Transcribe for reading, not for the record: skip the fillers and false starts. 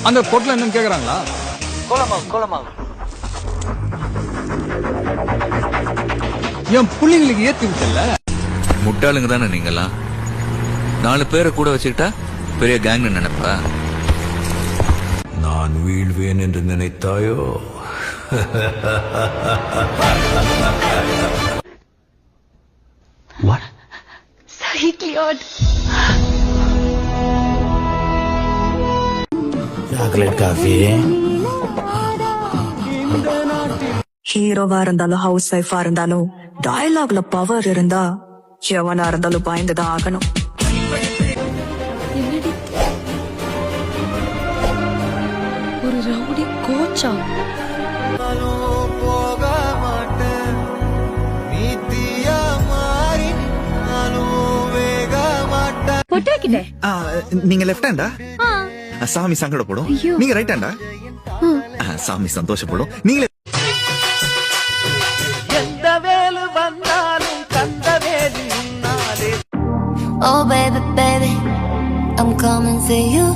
அந்த பொட்டில் என்னன்னு கேக்குறாங்களா? கோலமாவு. என் புள்ளிங்களுக்கு ஏத்தி விட்டல. முட்டாளுங்க தானே நீங்கெல்லாம். 4 பேரை கூட வச்சுக்கிட்டா பெரிய கேங்னு நினைப்பா? நான் வீழ்வேன் என்று நினைத்தாயோ? What? Slightly odd. Chocolate coffee. ஹீரோவா இருந்தாலும் ஹவுஸ் ஒய்ஃபா இருந்தாலும் டயலாக்ல பவர் இருந்தா எவனா இருந்தாலும் பயந்துதான் ஆகணும். ஒரு ரவுடி கோச்சா? நீங்க லெஃப்ட் ஹேண்டா? சாமி சங்கடப்படும். நீங்க ரைட் ஹேண்டா? சாமி சந்தோஷப்படும். நீங்க எந்த வேலு வந்தாலும் கந்த வேலு முன்னாலே. Oh baby, baby, I'm coming for you.